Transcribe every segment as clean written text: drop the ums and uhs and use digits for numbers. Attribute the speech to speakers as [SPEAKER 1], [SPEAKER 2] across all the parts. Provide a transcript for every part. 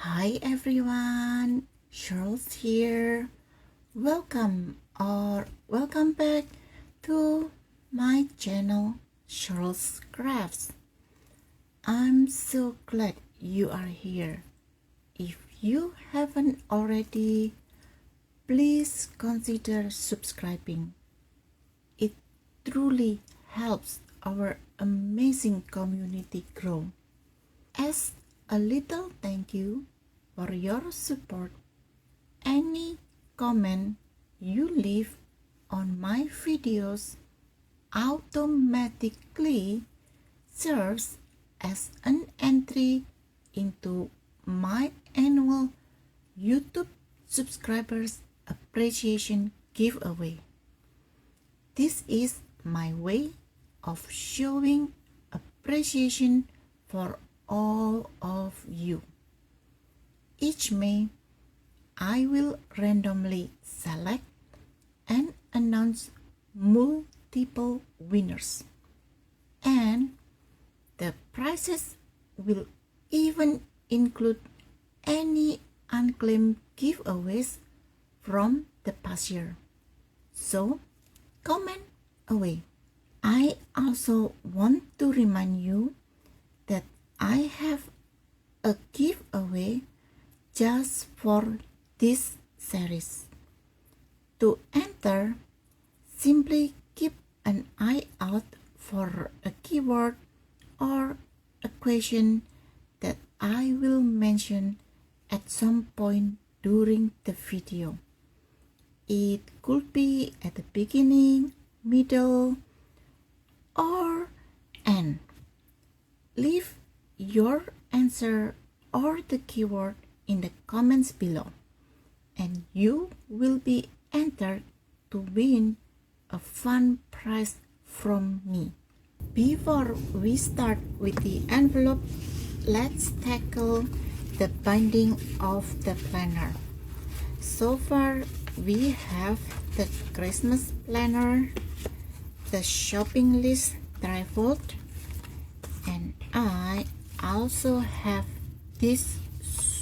[SPEAKER 1] Hi everyone, Cheryl's here. Welcome back to my channel, Cheryl's Crafts. I'm so glad you are here. If you haven't already, please consider subscribing. It truly helps our amazing community grow. As a little thank you for your support, any comment you leave on my videos automatically serves as an entry into my annual YouTube subscribers appreciation giveaway. This is my way of showing appreciation for all of you. Each May, I will randomly select and announce multiple winners, and the prizes will even include any unclaimed giveaways from the past year. So, comment away. I also want to remind you that I have a giveaway just for this series. To enter, simply keep an eye out for a keyword or a question that I will mention at some point during the video. It could be at the beginning, middle, or end. Leave your answer or the keyword in the comments below, and you will be entered to win a fun prize from me. Before we start with the envelope, let's tackle the binding of the planner. So far, we have the Christmas planner, the shopping list trifold, and I also have this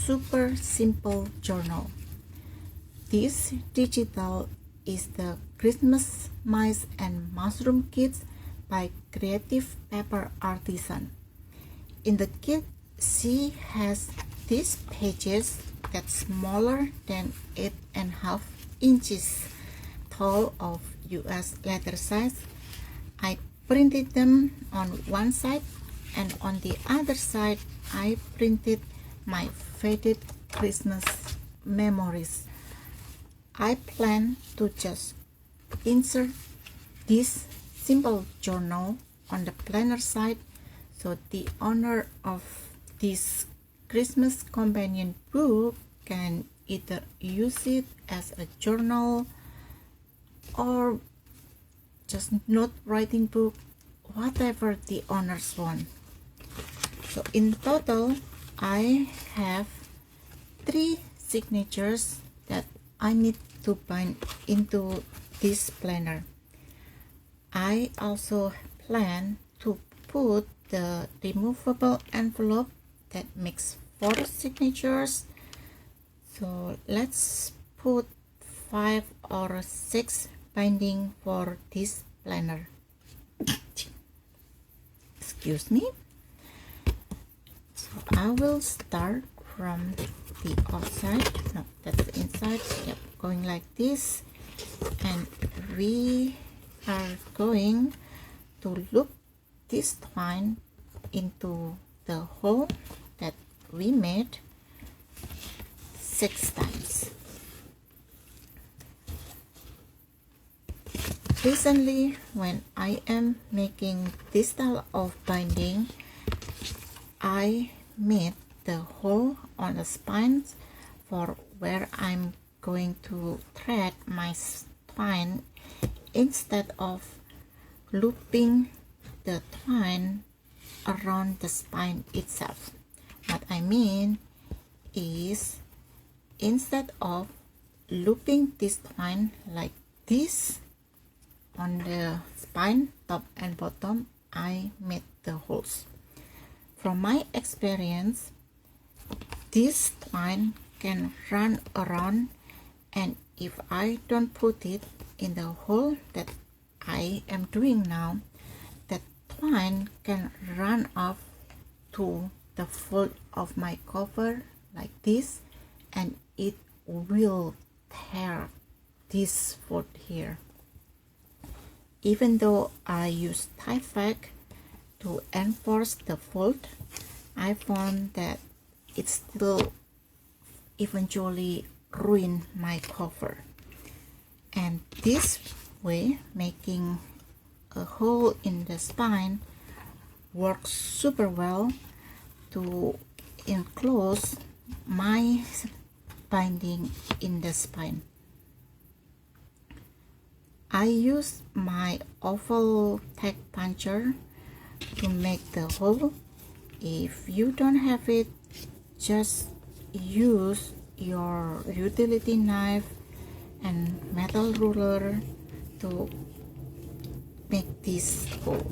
[SPEAKER 1] super simple journal. This digital is the Christmas Mice and Mushroom Kits by Creative Paper Artisan. In the kit, she has these pages that's smaller than 8.5 inches tall of US letter size. I printed them on one side, and on the other side I printed my faded Christmas memories. I plan to just insert this simple journal on the planner side, so the owner of this Christmas companion book can either use it as a journal or just note writing book, whatever the owners want. So in total, I have 3 signatures that I need to bind into this planner. I also plan to put the removable envelope that makes 4 signatures. So let's put 5 or 6 binding for this planner. Excuse me. So I will start from the outside. No, that's the inside. Yep, going like this, and we are going to loop this twine into the hole that we made 6 times. Recently, when I am making this style of binding, I made the hole on the spines for where I'm going to thread my twine instead of looping the twine around the spine itself. What I mean is, instead of looping this twine like this on the spine, top and bottom, I made the holes. From my experience, this twine can run around, and if I don't put it in the hole that I am doing now, that twine can run off to the fold of my cover like this, and it will tear this fold here. Even though I use Tyvek to enforce the fold, I found that it still eventually ruined my cover. And this way, making a hole in the spine works super well to enclose my binding in the spine. I use my oval tack puncher to make the hole. If you don't have it, just use your utility knife and metal ruler to make this hole.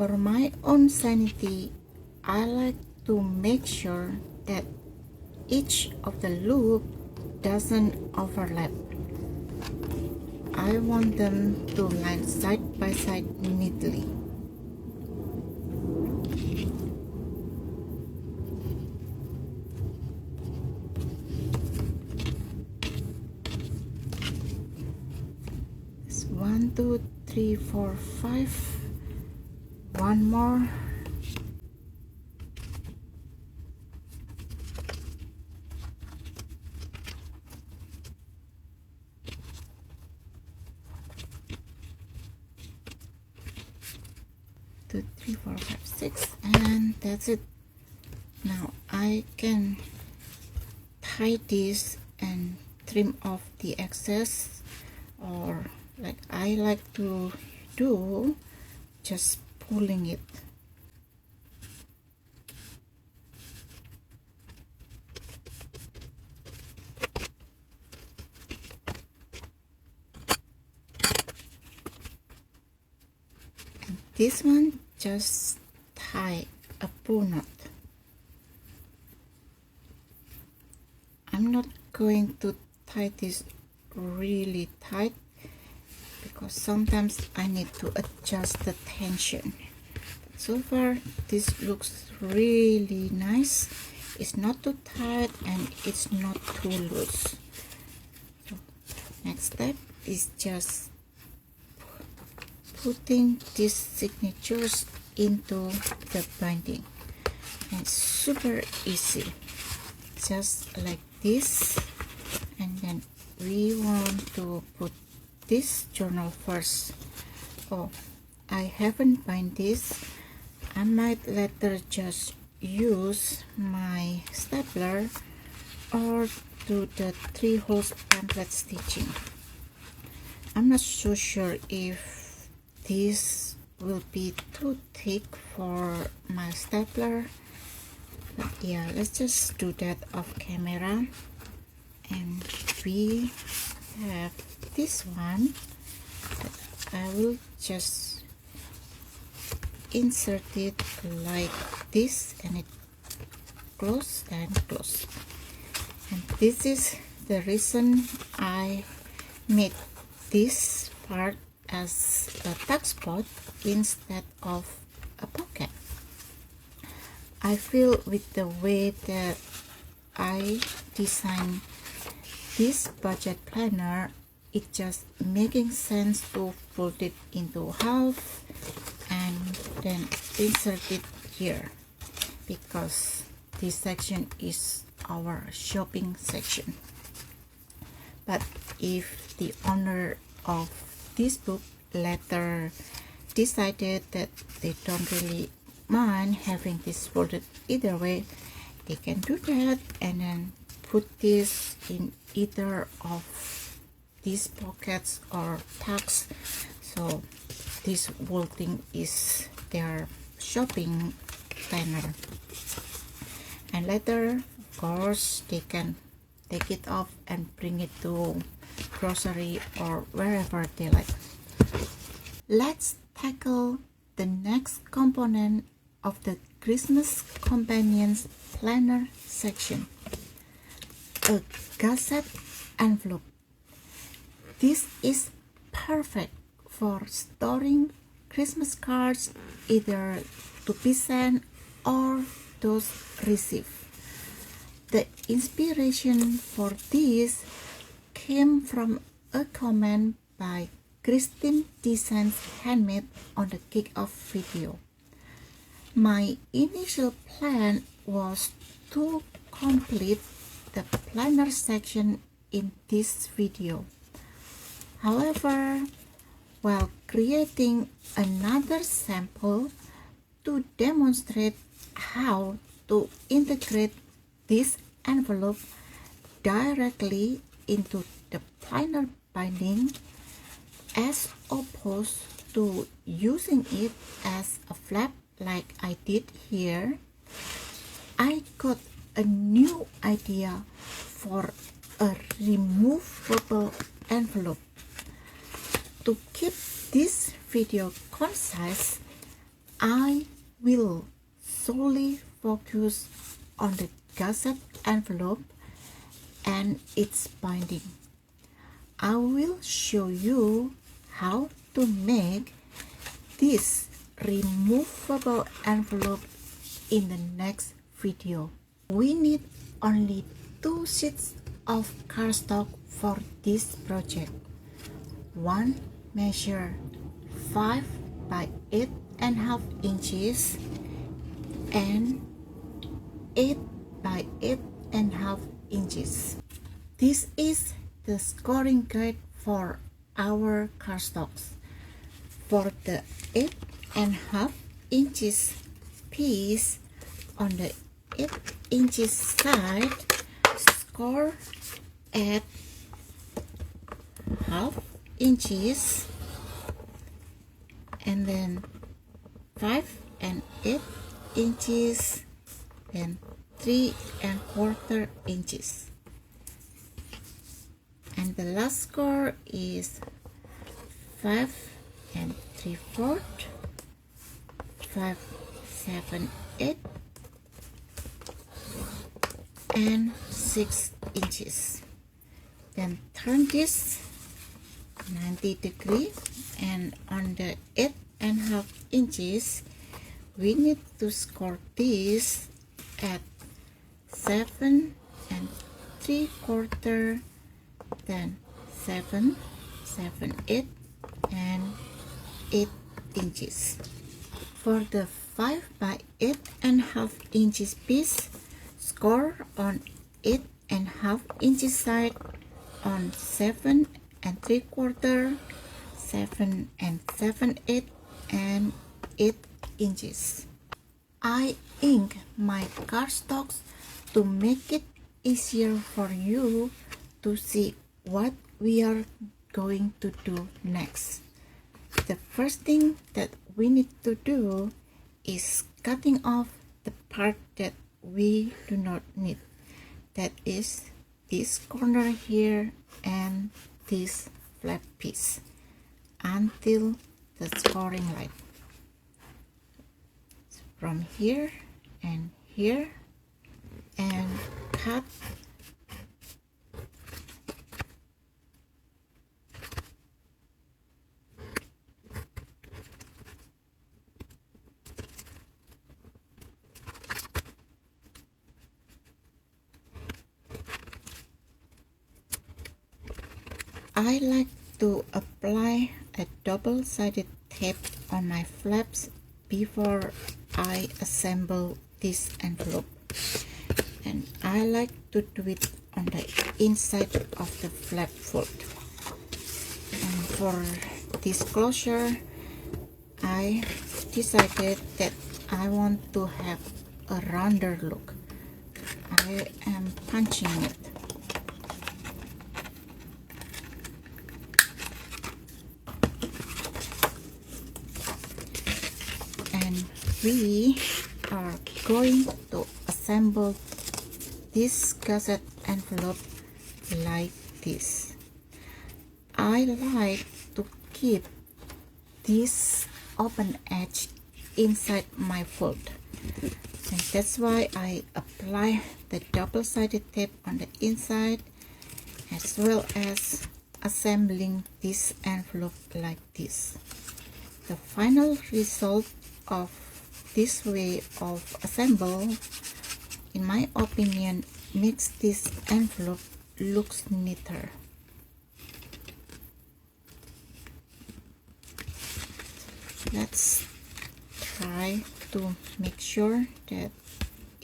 [SPEAKER 1] For my own sanity, I like to make sure that each of the loop doesn't overlap. I want them to line side by side neatly. It's 1, 2, 3, 4, 5. One more. Two, three, four, five, six, and that's it. Now I can tie this and trim off the excess, or like I like to do, just pulling it. And this one, just tie a bow knot. I'm not going to tie this really tight because sometimes I need to adjust the tension. So far this looks really nice. It's not too tight and it's not too loose. So next step is just putting these signatures into the binding, and it's super easy, just like this. And then we want to put this journal first. Oh, I haven't bind this. I might later just use my stapler or do the 3 holes pamphlet stitching. I'm not so sure if this will be too thick for my stapler, but yeah, let's just do that off camera. And we have this one that I will just insert it like this, and it close and close. And this is the reason I made this part as a tuck spot instead of a pocket. I feel with the way that I design this budget planner, it just making sense to fold it into half and then insert it here, because this section is our shopping section. But if the owner of this book later decided that they don't really mind having this folded either way, they can do that and then put this in either of these pockets or tucks. So this whole thing is their shopping planner, and later of course they can take it off and bring it to grocery or wherever they like. Let's tackle the next component of the Christmas Companions Planner section, a gusset envelope. This is perfect for storing Christmas cards, either to be sent or those received. The inspiration for this came from a comment by Christine Designs Handmade on the kick-off video. My initial plan was to complete the planner section in this video. However, while creating another sample to demonstrate how to integrate this envelope directly into the planner binding, as opposed to using it as a flap like I did here, I got a new idea for a removable envelope. To keep this video concise, I will solely focus on the gusset envelope and its binding. I will show you how to make this removable envelope in the next video. We need only 2 sheets of cardstock for this project. One measure 5 by 8.5 inches and 8 by 8.5 inches. This is the scoring guide for our cardstocks. For the 8.5 inches piece, on the 8 inches side, score at half inches, and then 5 and 8 inches, then 3.25 inches, and the last score is 5 and 3/4, 5, 7, 8, and 6 inches. Then turn this 90 degrees, and on the 8.5 inches we need to score this at 7 and 3/4, then 7, 7, 8, and 8 inches. For the 5 by 8.5 inches piece, score on 8.5 inches side, on 7 and 3/4, 7 and 7/8, and 8 inches. I ink my cardstocks to make it easier for you to see what we are going to do next. The first thing that we need to do is cutting off the part that we do not need. That is this corner here and this flap piece until the scoring line. From here and here, and cut I like to apply a double-sided tape on my flaps before I assemble this envelope, and I like to do it on the inside of the flap fold. And for this closure, I decided that I want to have a rounder look. I I am punching it. And we are going to assemble this gusset envelope like this. I like to keep this open edge inside my fold, and that's why I apply the double-sided tape on the inside, as well as assembling this envelope like this. The final result of this way of assemble, in my opinion, makes this envelope looks neater. Let's try to make sure that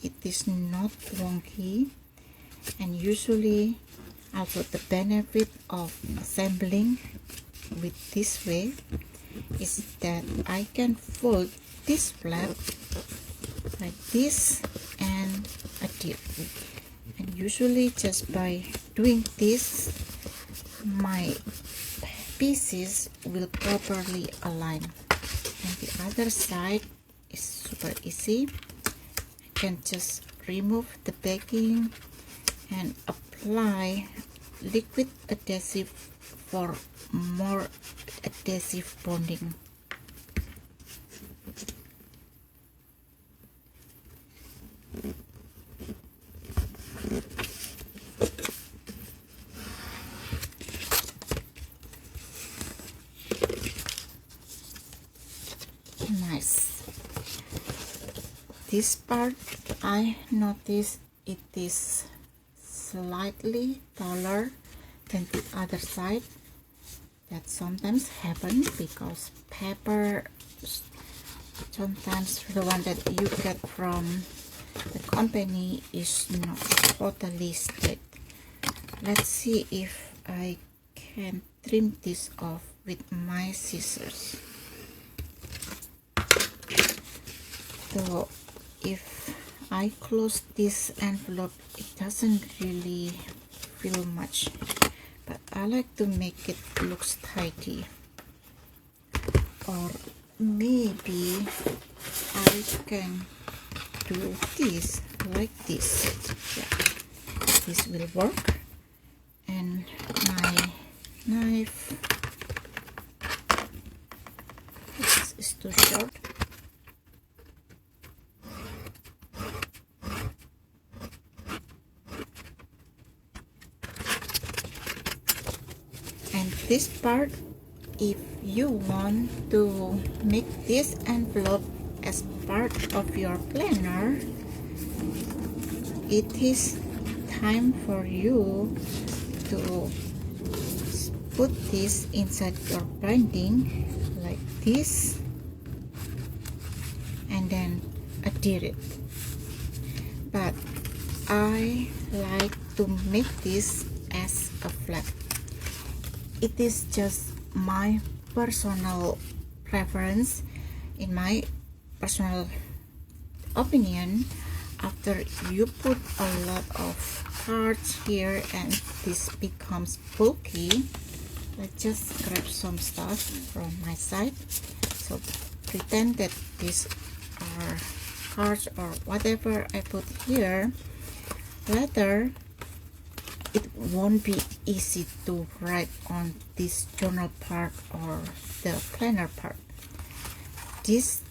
[SPEAKER 1] it is not wonky. And usually also the benefit of assembling with this way is that I can fold this flap like this and adhere. And usually just by doing this, my pieces will properly align. And the other side is super easy. I can just remove the backing and apply liquid adhesive for more adhesive bonding. Nice. This part, I notice it is slightly taller than the other side. That sometimes happens because paper, sometimes the one that you get from the company is not totally straight. Let's see if I can trim this off with my scissors. So if I close this envelope, it doesn't really feel much, but I like to make it looks tidy. Or maybe I can do this like this. Yeah, this will work. And my knife, this is too short. And this part, if you want to make this envelope as part of your planner, it is time for you to put this inside your binding like this and then adhere it. But I like to make this as a flap. It is just my personal preference. In my personal opinion, after you put a lot of cards here and this becomes bulky, let's just grab some stuff from my side. So pretend that these are cards or whatever I put here. Later, it won't be easy to write on this journal part or the planner part. This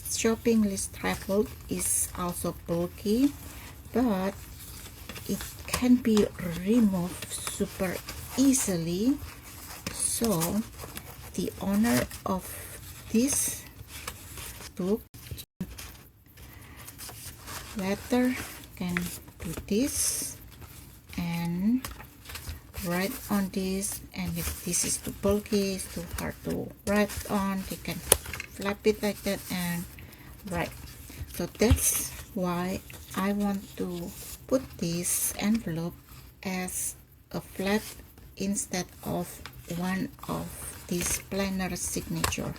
[SPEAKER 1] shopping list trifold is also bulky, but it can be removed super easily. So the owner of this book later can do this and write on this, and if this is too bulky, it's too hard to write on, they can flap it like that and write. So that's why I want to put this envelope as a flap instead of one of these planner signature.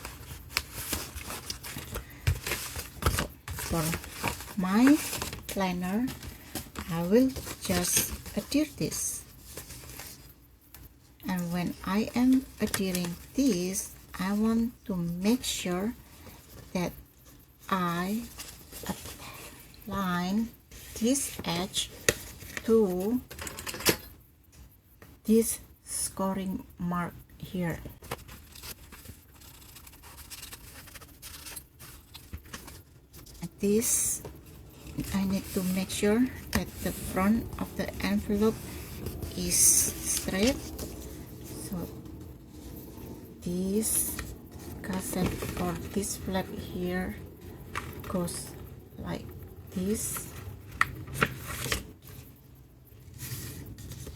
[SPEAKER 1] So for my planner, I will just adhere this. And when I am adhering this, I want to make sure that I align this edge to this scoring mark here. This, I need to make sure that the front of the envelope is straight. So this gusset or this flap here goes like this,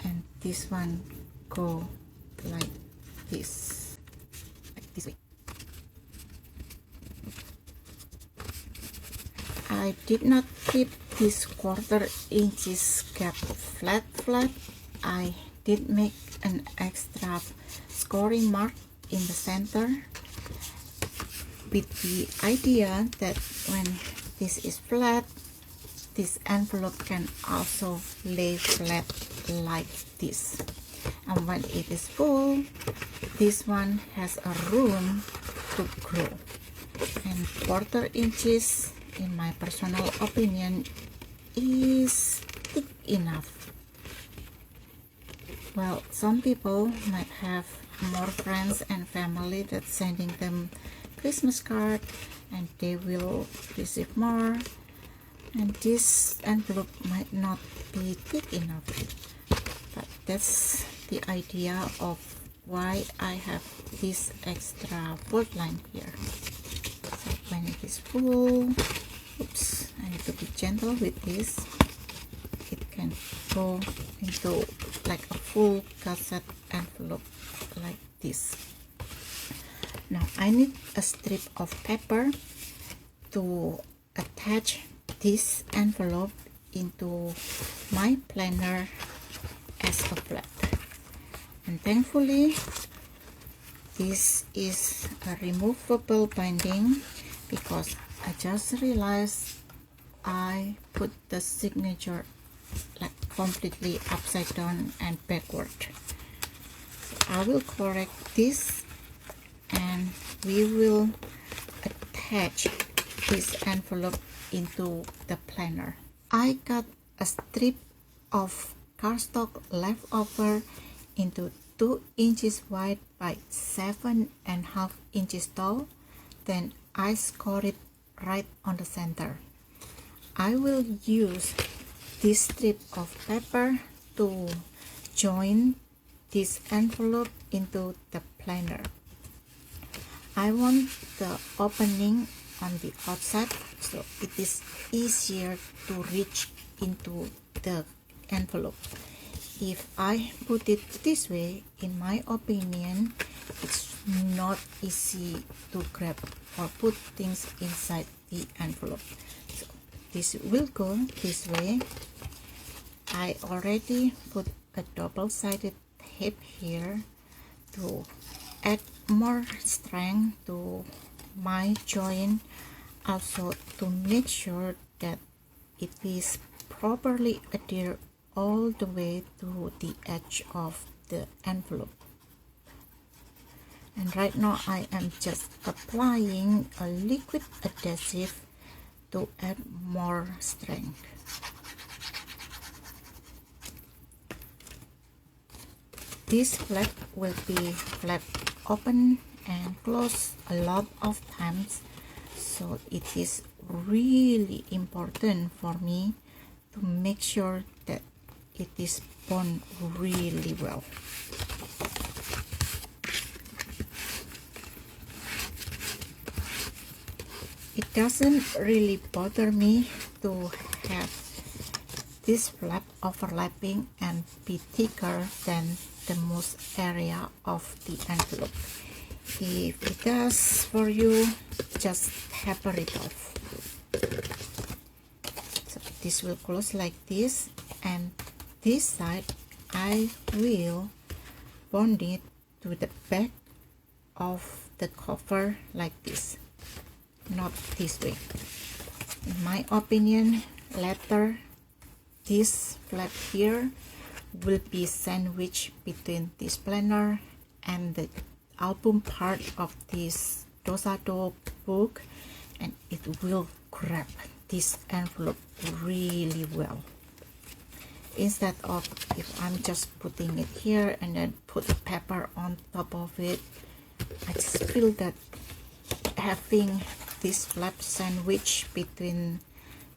[SPEAKER 1] and this one go like this way. I did not keep this 1/4 inches gap flat. I did make an extra scoring mark in the center with the idea that when this is flat, this envelope can also lay flat like this. And when it is full, this one has a room to grow. And 1/4 inches, in my personal opinion, is thick enough. Well, some people might have more friends and family that's sending them Christmas card, and they will receive more, and this envelope might not be thick enough. But that's the idea of why I have this extra fold line here. So when it is full, oops, I need to be gentle with this. It can go into like a full gusset envelope like this. Now I need a strip of paper to attach this envelope into my planner as a flap. And thankfully this is a removable binding, because I just realized I put the signature like completely upside down and backward. So I will correct this, and we will attach this envelope into the planner. I got a strip of cardstock left over into 2 inches wide by 7.5 inches tall. Then I score it right on the center. I will use this strip of paper to join this envelope into the planner. I want the opening on the outside, so it is easier to reach into the envelope. If I put it this way, in my opinion, it's not easy to grab or put things inside the envelope. So this will go this way. I already put a double-sided tape here to add more strength to my joint, also to make sure that it is properly adhered all the way to the edge of the envelope. And right now I am just applying a liquid adhesive to add more strength. This flap will be flap open and close a lot of times, so it is really important for me to make sure that it is bound really well. It doesn't really bother me to have this flap overlapping and be thicker than the most area of the envelope. If it does for you, just taper it off. So this will close like this, and this side I will bond it to the back of the cover like this, not this way. In my opinion, later this flap here will be sandwiched between this planner and the album part of this Dosado book, and it will grab this envelope really well. Instead of if I'm just putting it here and then put a paper on top of it, I just feel that having this flap sandwich between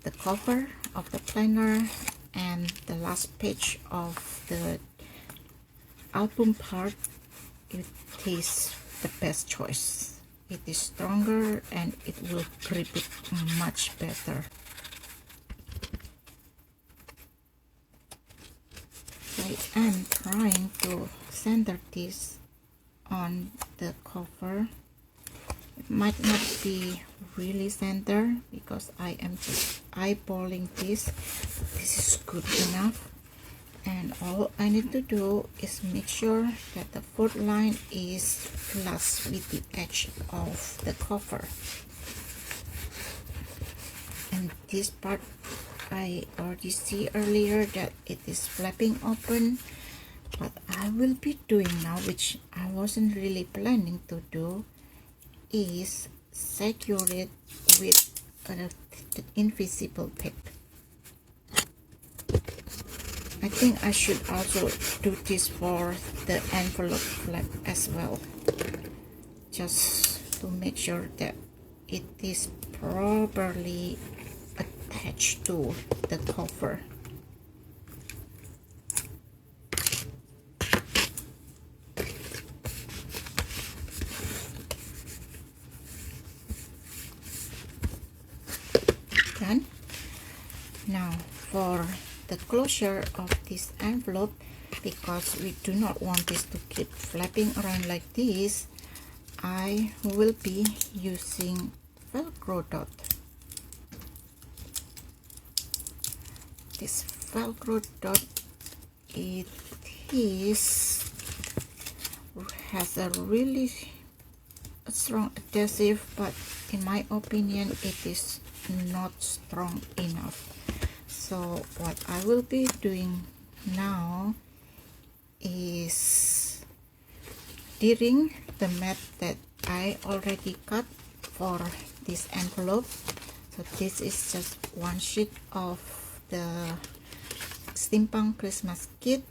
[SPEAKER 1] the cover of the planner and the last page of the album part, it is the best choice. It is stronger and it will grip it much better. I am trying to center this on the cover. It might not be really center because I am just eyeballing this. This is good enough, and all I need to do is make sure that the fourth line is flush with the edge of the cover. And this part I already see earlier that it is flapping open. What I will be doing now, which I wasn't really planning to do, is secure it with the invisible tape. I think I should also do this for the envelope flap as well, just to make sure that it is properly attached to the cover. Done. Now for the closure of this envelope, because we do not want this to keep flapping around like this, I will be using Velcro dot. This Velcro dot, it has a really strong adhesive, but in my opinion it is not strong enough. So what I will be doing now is adhering the mat that I already cut for this envelope. So this is just one sheet of the steampunk Christmas kit.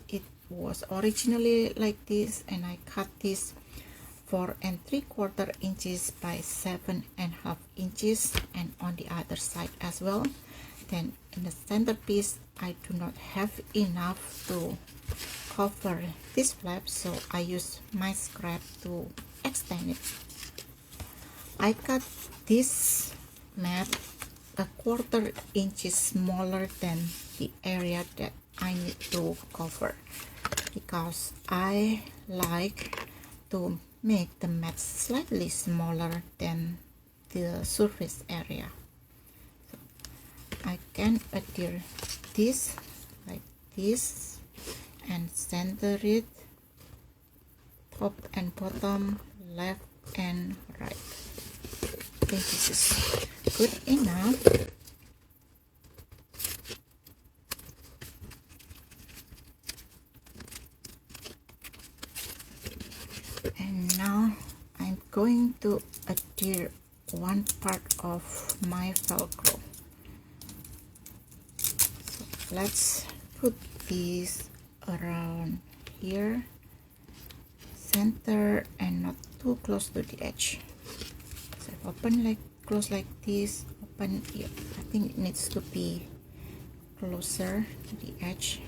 [SPEAKER 1] It was originally like this, and I cut this 4 3/4 inches by 7.5 inches, and on the other side as well. Then in the centerpiece I do not have enough to cover this flap, so I use my scrap to extend it. I cut this mat 1/4 inches smaller than the area that I need to cover, because I like to make the mat slightly smaller than the surface area. So I can adhere this like this and center it top and bottom, left and right. I think this is good enough. And now I'm going to adhere one part of my Velcro. So let's put this around here, center and not too close to the edge. So open like close like this, open. Yep, I think it needs to be closer to the edge.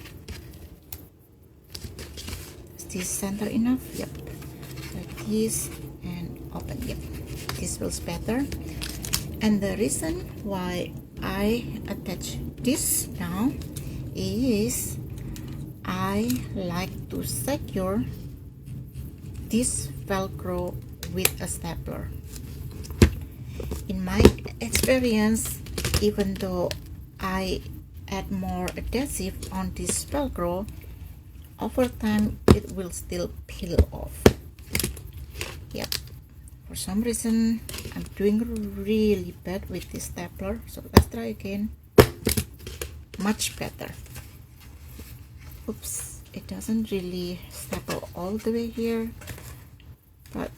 [SPEAKER 1] Is this center enough? Yep. Like this and open. Yep, this feels better. And the reason why I attach this now is I like to secure this Velcro with a stapler. In my experience, even though I add more adhesive on this Velcro, over time it will still peel off. Yep, for some reason I'm doing really bad with this stapler, so let's try again. much better. Oops, it doesn't really staple all the way here, but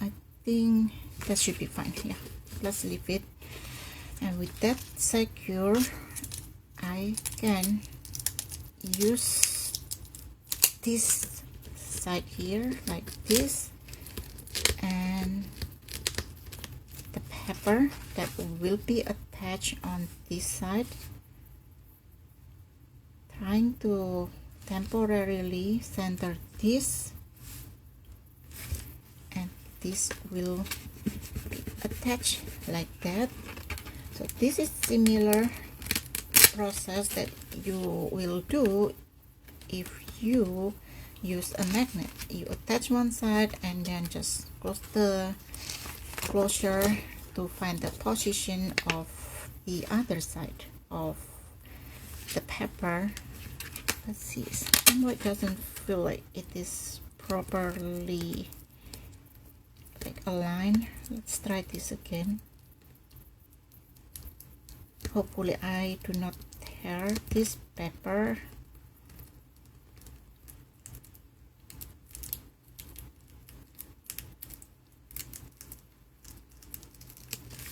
[SPEAKER 1] I think that should be fine. Yeah, let's leave it. And with that secure, I can use this side here like this, and the pepper that will be attached on this side, trying to temporarily center this, and this will be attached like that. So this is similar process that you will do if you use a magnet. You attach one side and then just close the closure to find the position of the other side of the pepper. Let's see, somehow it doesn't feel like it is properly like aligned. Let's try this again. Hopefully I do not tear this pepper.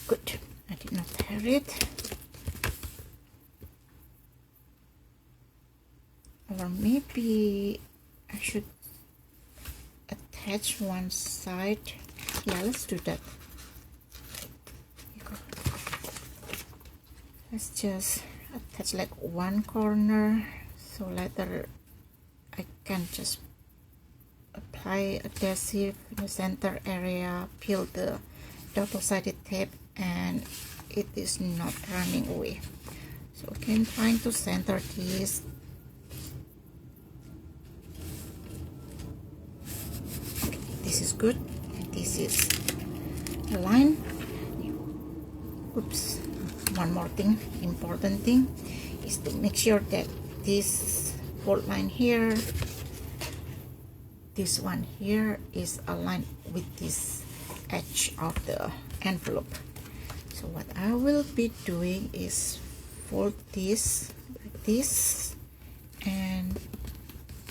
[SPEAKER 1] Good, I did not tear it. Or maybe I should attach one side. Yeah, let's do that. Let's just attach like one corner, so later I can just apply adhesive in the center area, peel the double-sided tape, and it is not running away. So again, trying to center this. Okay, this is good, and this is aligned. Oops, one more thing, important thing is to make sure that this bolt line here, this one here, is aligned with this edge of the envelope. So what I will be doing is fold this like this and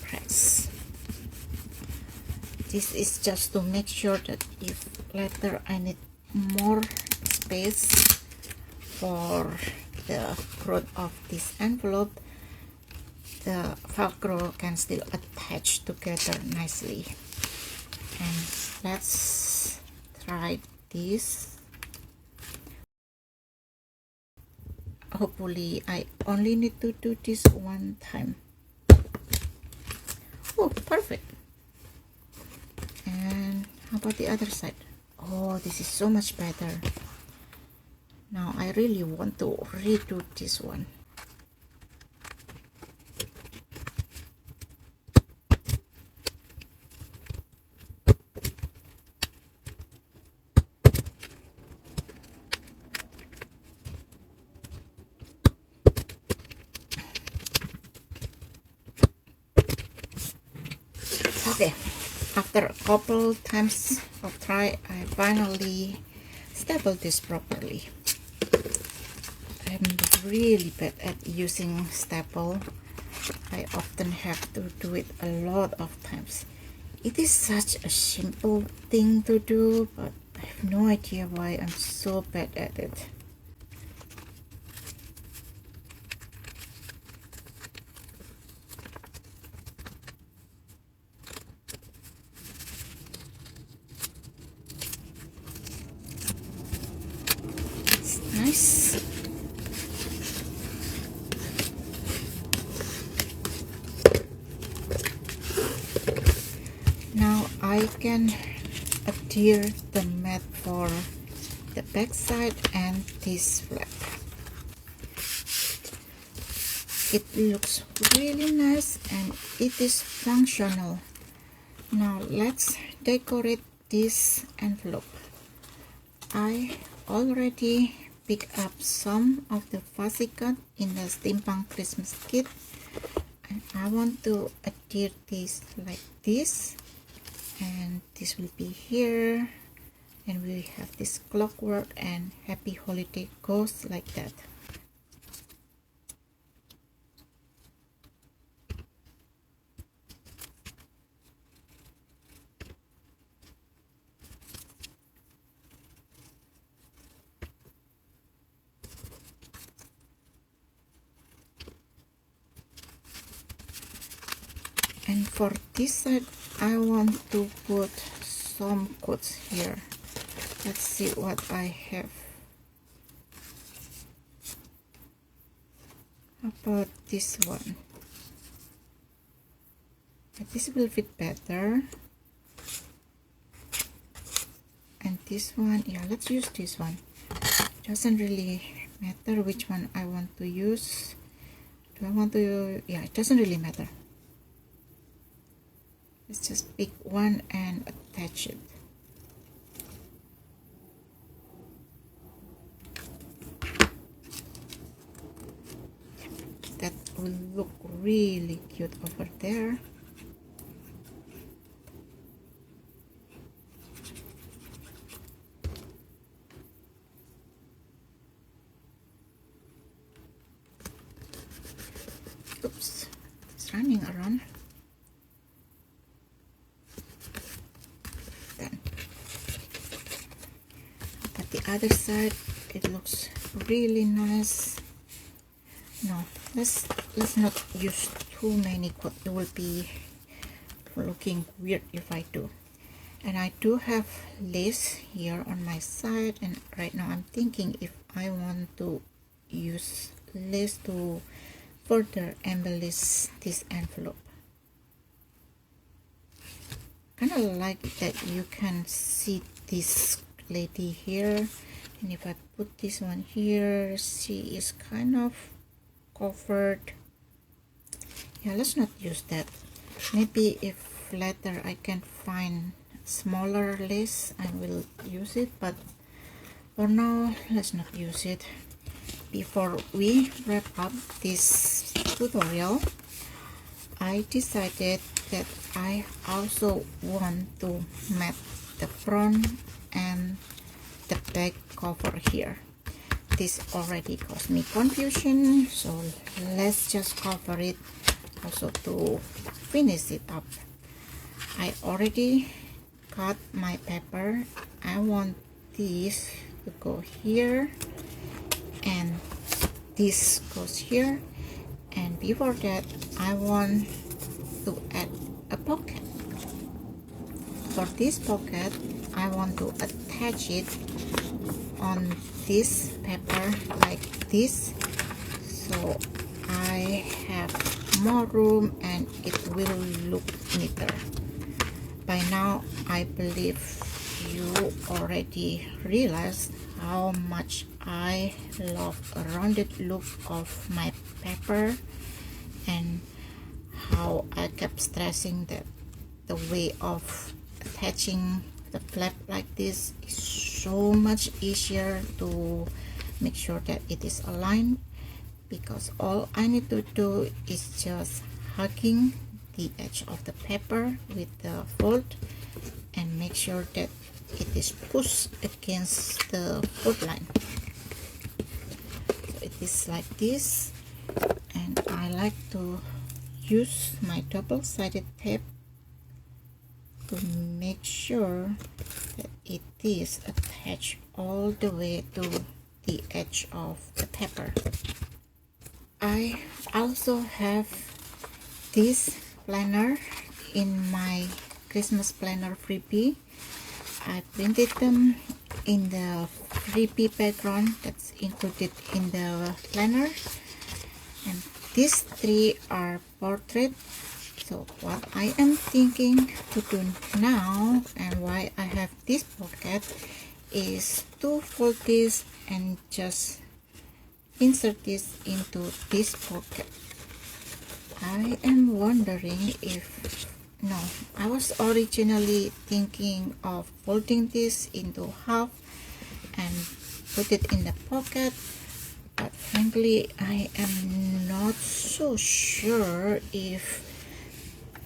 [SPEAKER 1] press. This is just to make sure that if later I need more space for the growth of this envelope, the Velcro can still attach together nicely. And let's try this. Hopefully I only need to do this one time. Oh, perfect. And how about the other side? Oh, this is so much better. Now I really want to redo this one. Okay, after a couple times of try, I finally stapled this properly. I'm really bad at using staple. I often have to do it a lot of times. It is such a simple thing to do, but I have no idea why I'm so bad at it. It's nice. Now I can adhere the mat for the back side and this flap. It looks really nice and it is functional. Now let's decorate this envelope. I already picked up some of the fuzzy cut in the steampunk Christmas kit, and I want to adhere this like this, and this will be here, and we have this clockwork and happy holiday ghost like that. And for this side, I want to put some quotes here. Let's see what I have. How about this one? This will fit better. And this one, yeah, let's use this one. Doesn't really matter which one I want to use. Do I want to, yeah, it doesn't really matter. Let's just pick one and attach it. That will look really cute over there. Oops, it's running around. Then, but the other side, it looks really nice. No, let's not use too many quotes. It will be looking weird if I do. And I do have lace here on my side, and right now I'm thinking if I want to use lace to further embellish this envelope. Kind of like that you can see this lady here, and if I put this one here, she is kind of covered. Yeah, let's not use that. Maybe if later I can find smaller lace, I will use it, but for now let's not use it. Before we wrap up this tutorial, I decided that I also want to mat the front and the back cover here. This already caused me confusion, so let's just cover it also to finish it up. I already cut my paper. I want this to go here, and this goes here, and before that I want to add a pocket. For this pocket, I want to attach it on this paper like this, so I have more room and it will look neater. By now I believe you already realized how much I love a rounded look of my paper, and how I kept stressing that the way of attaching the flap like this is so much easier to make sure that it is aligned, because all I need to do is just hugging the edge of the paper with the fold and make sure that it is pushed against the fold line. So it is like this, and I like to use my double-sided tape to make sure that it is attached all the way to the edge of the paper. I also have this planner in my Christmas planner freebie. I printed them in the freebie background that's included in the planner, and these three are portrait. So what I am thinking to do now, and why I have this pocket, is to fold this and just insert this into this pocket. I am wondering if, no, I was originally thinking of folding this into half and put it in the pocket, but frankly I am not so sure if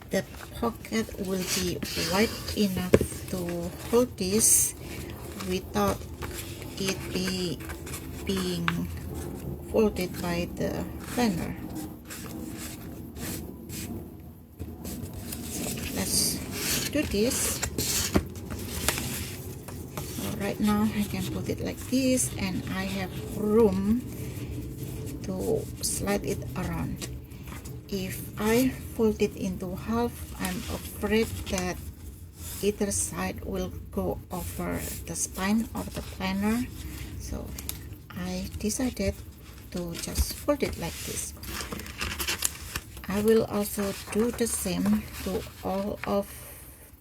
[SPEAKER 1] the pocket will be wide enough to hold this without it being folded by the planner. So let's do this. So right now I can put it like this, and I have room to slide it around. if I fold it into half, I'm afraid that either side will go over the spine of the planner, so I decided to just fold it like this. I will also do the same to all of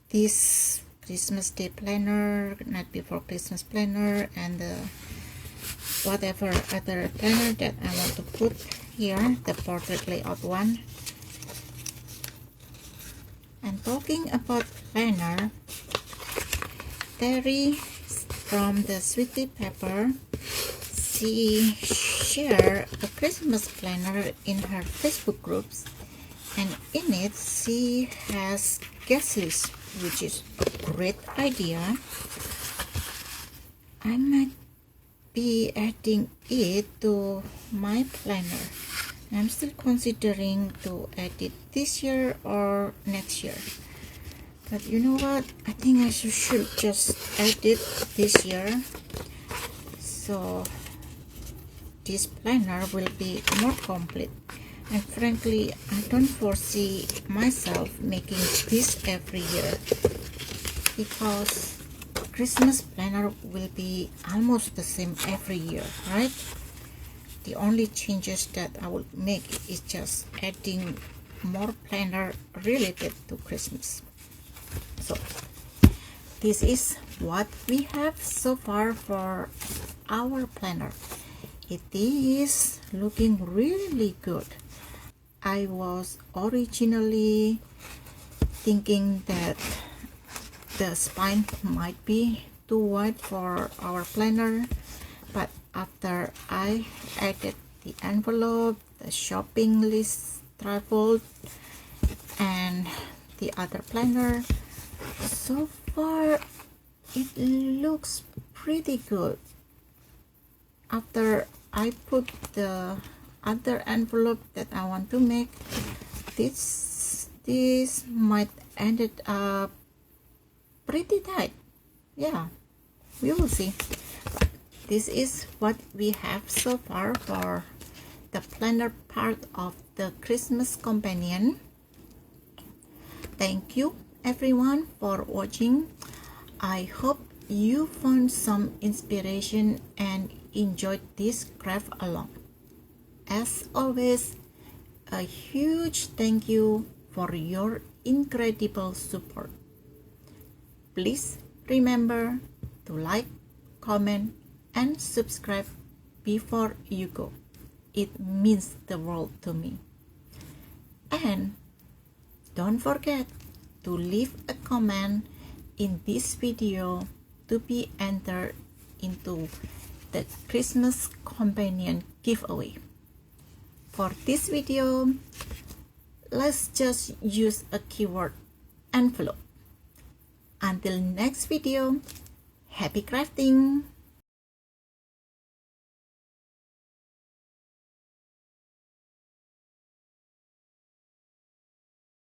[SPEAKER 1] this Christmas Day planner, night before Christmas planner, and whatever other planner that I want to put here, the portrait layout one. And talking about planner, Terry from the Sweetie Pepper, she shared a Christmas planner in her Facebook groups, and in it she has guest list, which is a great idea. I might be adding it to my planner. I'm still considering to add it this year or next year, but you know what, I think I should just add it this year, so this planner will be more complete. And frankly, I don't foresee myself making this every year, because Christmas planner will be almost the same every year, right? The only changes that I will make is just adding more planner related to Christmas. So this is what we have so far for our planner. It is looking really good. I was originally thinking that the spine might be too wide for our planner, but after I added the envelope, the shopping list trifold, and the other planner, so far it looks pretty good. After I put the other envelope that I want to make, this might ended up pretty tight. Yeah, we will see. This is what we have so far for the planner part of the Christmas companion. Thank you everyone for watching. I hope you found some inspiration and enjoyed this craft along. As always, a huge thank you for your incredible support. Please remember to like, comment, and subscribe before you go. It means the world to me. And don't forget to leave a comment in this video to be entered into the Christmas companion giveaway. For this video, let's just use a keyword envelope. Until next video, happy crafting!